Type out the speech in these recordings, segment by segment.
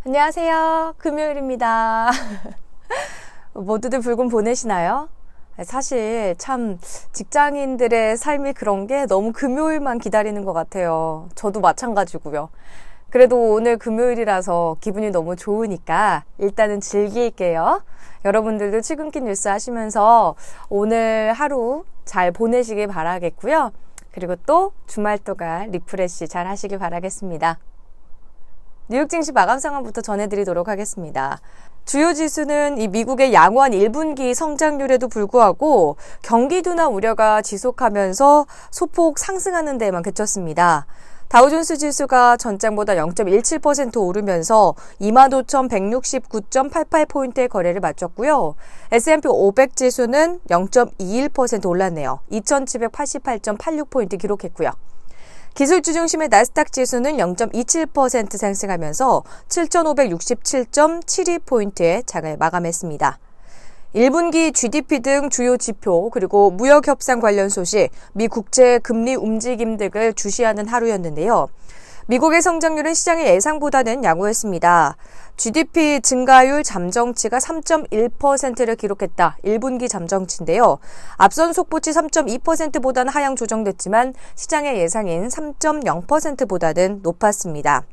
안녕하세요. 금요일입니다. 모두들 불금 보내시나요? 사실 참 직장인들의 삶이 그런 게 너무 금요일만 기다리는 것 같아요. 저도 마찬가지고요. 그래도 오늘 금요일이라서 기분이 너무 좋으니까 일단은 즐길게요. 여러분들도 출근길 뉴스 하시면서 오늘 하루 잘 보내시길 바라겠고요. 그리고 또 주말 동안 리프레시 잘 하시길 바라겠습니다. 뉴욕 증시 마감 상황부터 전해드리도록 하겠습니다. 주요 지수는 이 미국의 양호한 1분기 성장률에도 불구하고 경기 둔화 우려가 지속하면서 소폭 상승하는 데만 그쳤습니다. 다우존스 지수가 전장보다 0.17% 오르면서 25,169.88포인트의 거래를 마쳤고요. S&P 500 지수는 0.21% 올랐네요. 2,788.86포인트 기록했고요. 기술주 중심의 나스닥 지수는 0.27% 상승하면서 7,567.72포인트의 장을 마감했습니다. 1분기 GDP 등 주요 지표 그리고 무역협상 관련 소식, 미 국채 금리 움직임 등을 주시하는 하루였는데요. 미국의 성장률은 시장의 예상보다는 양호했습니다. GDP 증가율 잠정치가 3.1%를 기록했다. 1분기 잠정치인데요. 앞선 속보치 3.2%보다는 하향 조정됐지만 시장의 예상인 3.0%보다는 높았습니다.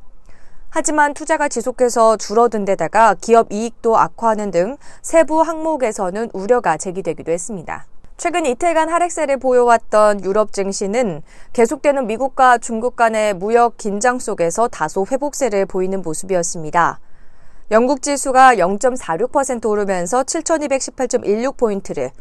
하지만 투자가 지속해서 줄어든 데다가 기업 이익도 악화하는 등 세부 항목에서는 우려가 제기되기도 했습니다. 최근 이틀간 하락세를 보여왔던 유럽 증시는 계속되는 미국과 중국 간의 무역 긴장 속에서 다소 회복세를 보이는 모습이었습니다. 영국 지수가 0.46% 오르면서 7,218.16포인트를,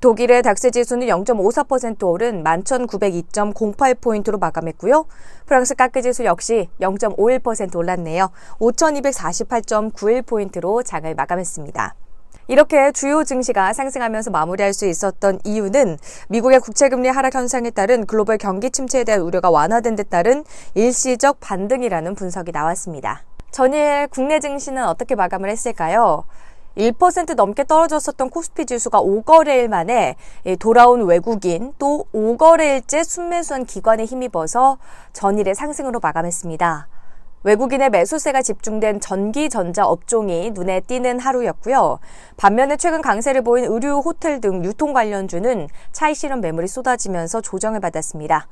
독일의 닥스 지수는 0.54% 오른 11,902.08포인트로 마감했고요. 프랑스 까크 지수 역시 0.51% 올랐네요. 5,248.91포인트로 장을 마감했습니다. 이렇게 주요 증시가 상승하면서 마무리할 수 있었던 이유는 미국의 국채금리 하락 현상에 따른 글로벌 경기 침체에 대한 우려가 완화된 데 따른 일시적 반등이라는 분석이 나왔습니다. 전일 국내 증시는 어떻게 마감을 했을까요? 1% 넘게 떨어졌었던 코스피 지수가 5거래일 만에 돌아온 외국인 또 5거래일째 순매수한 기관에 힘입어서 전일의 상승으로 마감했습니다. 외국인의 매수세가 집중된 전기, 전자 업종이 눈에 띄는 하루였고요. 반면에 최근 강세를 보인 의류, 호텔 등 유통 관련주는 차익 실현 매물이 쏟아지면서 조정을 받았습니다.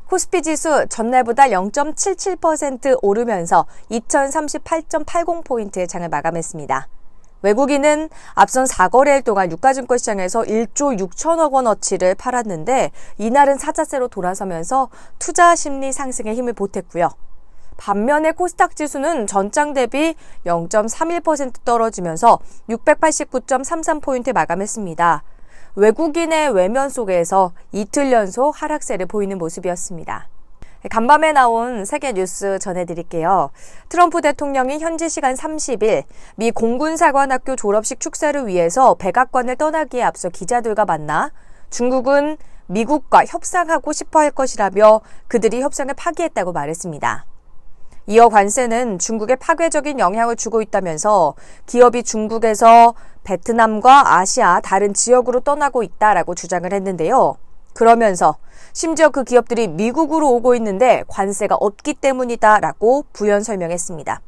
코스피 지수 전날보다 0.77% 오르면서 2038.80포인트의 장을 마감했습니다. 외국인은 앞선 4거래일 동안 유가증권 시장에서 1조 6천억 원어치를 팔았는데 이날은 사자세로 돌아서면서 투자 심리 상승에 힘을 보탰고요. 반면에 코스닥 지수는 전장 대비 0.31% 떨어지면서 689.33포인트에 마감했습니다. 외국인의 외면 속에서 이틀 연속 하락세를 보이는 모습이었습니다. 간밤에 나온 세계 뉴스 전해드릴게요. 트럼프 대통령이 현지 시간 30일 미 공군사관학교 졸업식 축사를 위해서 백악관을 떠나기에 앞서 기자들과 만나 중국은 미국과 협상하고 싶어 할 것이라며 그들이 협상을 파기했다고 말했습니다. 이어 관세는 중국에 파괴적인 영향을 주고 있다면서 기업이 중국에서 베트남과 아시아 다른 지역으로 떠나고 있다라고 주장을 했는데요. 그러면서 심지어 그 기업들이 미국으로 오고 있는데 관세가 없기 때문이다라고 부연 설명했습니다.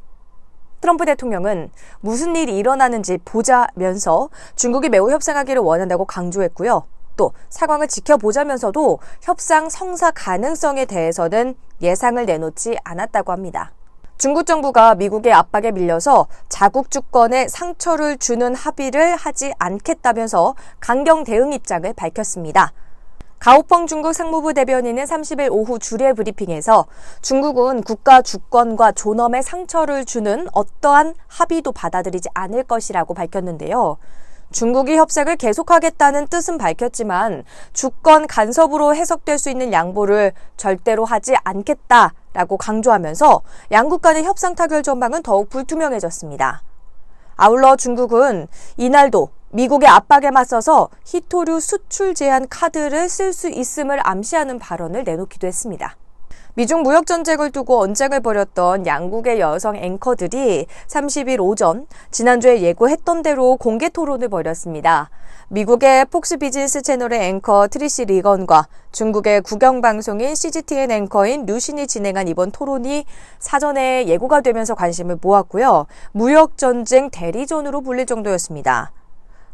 트럼프 대통령은 무슨 일이 일어나는지 보자면서 중국이 매우 협상하기를 원한다고 강조했고요. 또 상황을 지켜보자면서도 협상 성사 가능성에 대해서는 예상을 내놓지 않았다고 합니다. 중국 정부가 미국의 압박에 밀려서 자국 주권에 상처를 주는 합의를 하지 않겠다면서 강경 대응 입장을 밝혔습니다. 가오펑 중국 상무부 대변인은 30일 오후 주례 브리핑에서 중국은 국가 주권과 존엄에 상처를 주는 어떠한 합의도 받아들이지 않을 것이라고 밝혔는데요. 중국이 협상을 계속하겠다는 뜻은 밝혔지만 주권 간섭으로 해석될 수 있는 양보를 절대로 하지 않겠다라고 강조하면서 양국 간의 협상 타결 전망은 더욱 불투명해졌습니다. 아울러 중국은 이날도 미국의 압박에 맞서서 히토류 수출 제한 카드를 쓸 수 있음을 암시하는 발언을 내놓기도 했습니다. 미중 무역 전쟁을 두고 언쟁을 벌였던 양국의 여성 앵커들이 30일 오전 지난주에 예고했던 대로 공개 토론을 벌였습니다. 미국의 폭스 비즈니스 채널의 앵커 트리시 리건과 중국의 국영방송인 CGTN 앵커인 류신이 진행한 이번 토론이 사전에 예고가 되면서 관심을 모았고요. 무역 전쟁 대리전으로 불릴 정도였습니다.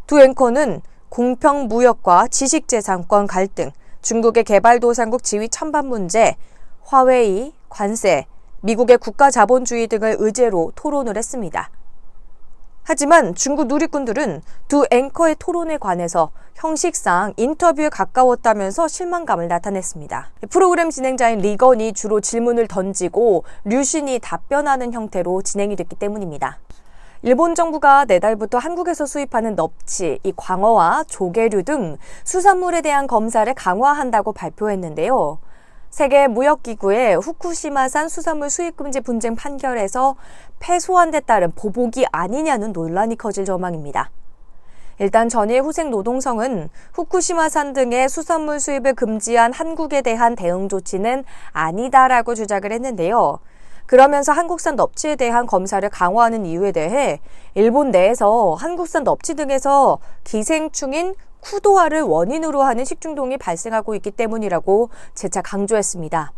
두 앵커는 공평 무역과 지식재산권 갈등, 중국의 개발도상국 지위 찬반 문제, 화웨이, 관세, 미국의 국가자본주의 등을 의제로 토론을 했습니다. 하지만 중국 누리꾼들은 두 앵커의 토론에 관해서 형식상 인터뷰에 가까웠다면서 실망감을 나타냈습니다. 프로그램 진행자인 리건이 주로 질문을 던지고 류신이 답변하는 형태로 진행이 됐기 때문입니다. 일본 정부가 내달부터 한국에서 수입하는 넙치, 광어와 조개류 등 수산물에 대한 검사를 강화한다고 발표했는데요. 세계무역기구의 후쿠시마산 수산물 수입금지 분쟁 판결에서 패소한 데 따른 보복이 아니냐는 논란이 커질 전망입니다. 일단 전일 후생노동성은 후쿠시마산 등의 수산물 수입을 금지한 한국에 대한 대응 조치는 아니다라고 주장을 했는데요. 그러면서 한국산 넙치에 대한 검사를 강화하는 이유에 대해 일본 내에서 한국산 넙치 등에서 기생충인 쿠도화를 원인으로 하는 식중독이 발생하고 있기 때문이라고 재차 강조했습니다.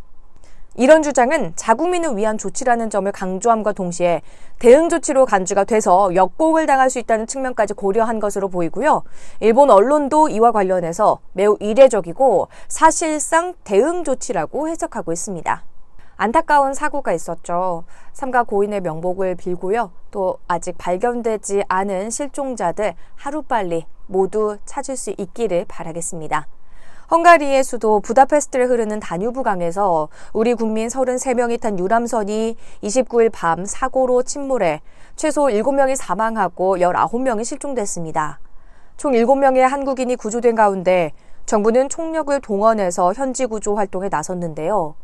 이런 주장은 자국민을 위한 조치라는 점을 강조함과 동시에 대응 조치로 간주가 돼서 역공을 당할 수 있다는 측면까지 고려한 것으로 보이고요. 일본 언론도 이와 관련해서 매우 이례적이고 사실상 대응 조치라고 해석하고 있습니다. 안타까운 사고가 있었죠. 삼가 고인의 명복을 빌고요. 또 아직 발견되지 않은 실종자들 하루빨리 모두 찾을 수 있기를 바라겠습니다. 헝가리의 수도 부다페스트를 흐르는 다뉴브 강에서 우리 국민 33명이 탄 유람선이 29일 밤 사고로 침몰해 최소 7명이 사망하고 19명이 실종됐습니다. 총 7명의 한국인이 구조된 가운데 정부는 총력을 동원해서 현지 구조 활동에 나섰는데요.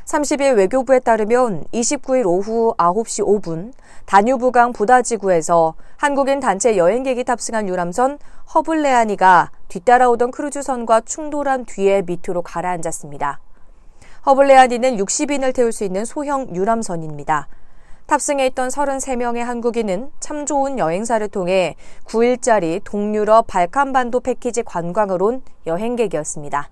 30일 외교부에 따르면 29일 오후 9시 5분 다뉴브강 부다지구에서 한국인 단체 여행객이 탑승한 유람선 허블레아니가 뒤따라오던 크루즈선과 충돌한 뒤에 밑으로 가라앉았습니다. 허블레아니는 60인을 태울 수 있는 소형 유람선입니다. 탑승해 있던 33명의 한국인은 참 좋은 여행사를 통해 9일짜리 동유럽 발칸반도 패키지 관광을 온 여행객이었습니다.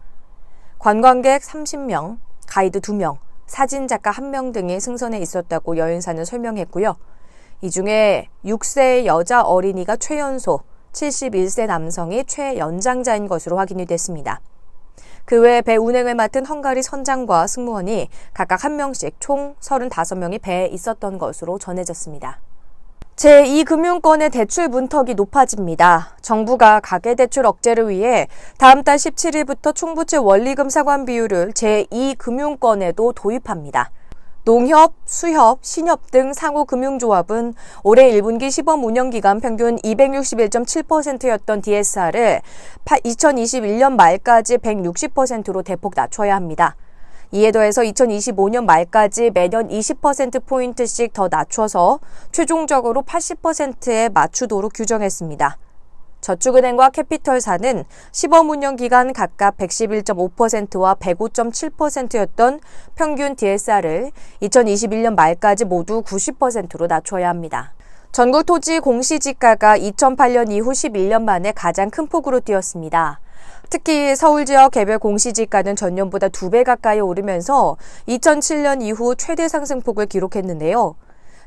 관광객 30명, 가이드 2명, 사진작가 1명 등이 승선해 있었다고 여행사는 설명했고요. 이 중에 6세 여자 어린이가 최연소, 71세 남성이 최연장자인 것으로 확인이 됐습니다. 그 외 배 운행을 맡은 헝가리 선장과 승무원이 각각 1명씩 총 35명이 배에 있었던 것으로 전해졌습니다. 제2금융권의 대출 문턱이 높아집니다. 정부가 가계대출 억제를 위해 다음 달 17일부터 총부채 원리금 상환 비율을 제2금융권에도 도입합니다. 농협, 수협, 신협 등 상호금융조합은 올해 1분기 시범 운영기간 평균 261.7%였던 DSR을 2021년 말까지 160%로 대폭 낮춰야 합니다. 이에 더해서 2025년 말까지 매년 20%포인트씩 더 낮춰서 최종적으로 80%에 맞추도록 규정했습니다. 저축은행과 캐피털사는 시범 운영 기간 각각 111.5%와 105.7%였던 평균 DSR을 2021년 말까지 모두 90%로 낮춰야 합니다. 전국 토지 공시지가가 2008년 이후 11년 만에 가장 큰 폭으로 뛰었습니다. 특히 서울 지역 개별 공시지가는 전년보다 2배 가까이 오르면서 2007년 이후 최대 상승폭을 기록했는데요.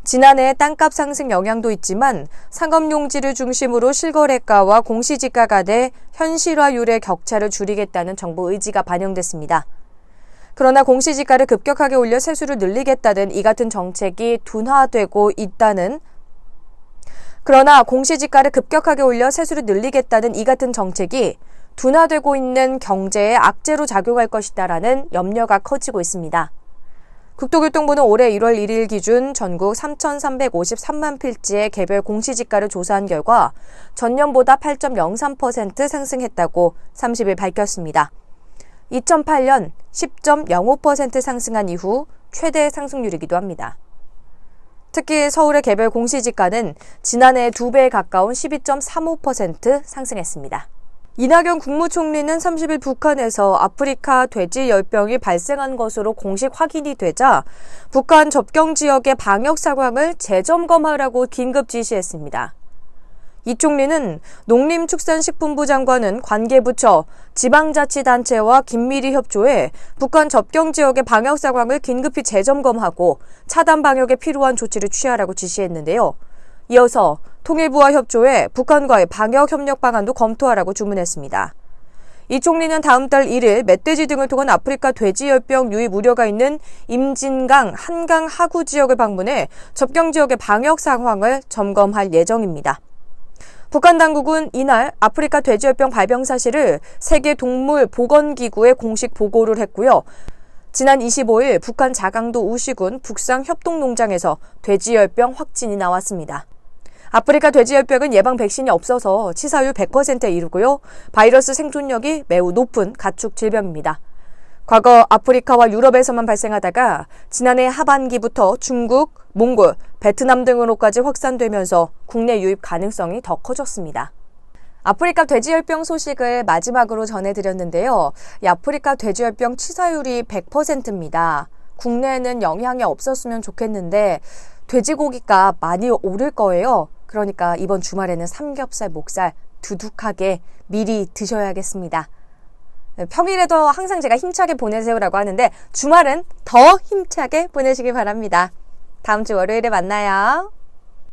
지난해 땅값 상승 영향도 있지만 상업용지를 중심으로 실거래가와 공시지가 간의 현실화율의 격차를 줄이겠다는 정부 의지가 반영됐습니다. 그러나 공시지가를 급격하게 올려 세수를 늘리겠다는 이 같은 정책이 둔화되고 있다는 둔화되고 있는 경제에 악재로 작용할 것이다라는 염려가 커지고 있습니다. 국토교통부는 올해 1월 1일 기준 전국 3,353만 필지의 개별 공시지가를 조사한 결과 전년보다 8.03% 상승했다고 30일 밝혔습니다. 2008년 10.05% 상승한 이후 최대 상승률이기도 합니다. 특히 서울의 개별 공시지가는 지난해 2배에 가까운 12.35% 상승했습니다. 이낙연 국무총리는 30일 북한에서 아프리카 돼지열병이 발생한 것으로 공식 확인이 되자 북한 접경 지역의 방역 상황을 재점검하라고 긴급 지시했습니다. 이 총리는 농림축산식품부 장관은 관계부처, 지방자치단체와 긴밀히 협조해 북한 접경 지역의 방역 상황을 긴급히 재점검하고 차단 방역에 필요한 조치를 취하라고 지시했는데요. 이어서 통일부와 협조해 북한과의 방역 협력 방안도 검토하라고 주문했습니다. 이 총리는 다음 달 1일 멧돼지 등을 통한 아프리카 돼지열병 유입 우려가 있는 임진강, 한강 하구 지역을 방문해 접경 지역의 방역 상황을 점검할 예정입니다. 북한 당국은 이날 아프리카 돼지열병 발병 사실을 세계동물보건기구에 공식 보고를 했고요. 지난 25일 북한 자강도 우시군 북상협동농장에서 돼지열병 확진이 나왔습니다. 아프리카 돼지열병은 예방 백신이 없어서 치사율 100%에 이르고요. 바이러스 생존력이 매우 높은 가축 질병입니다. 과거 아프리카와 유럽에서만 발생하다가 지난해 하반기부터 중국, 몽골, 베트남 등으로까지 확산되면서 국내 유입 가능성이 더 커졌습니다. 아프리카 돼지열병 소식을 마지막으로 전해드렸는데요. 이 아프리카 돼지열병 치사율이 100%입니다. 국내에는 영향이 없었으면 좋겠는데 돼지고기가 많이 오를 거예요. 그러니까 이번 주말에는 삼겹살, 목살 두둑하게 미리 드셔야겠습니다. 평일에도 항상 제가 힘차게 보내세요라고 하는데 주말은 더 힘차게 보내시길 바랍니다. 다음 주 월요일에 만나요.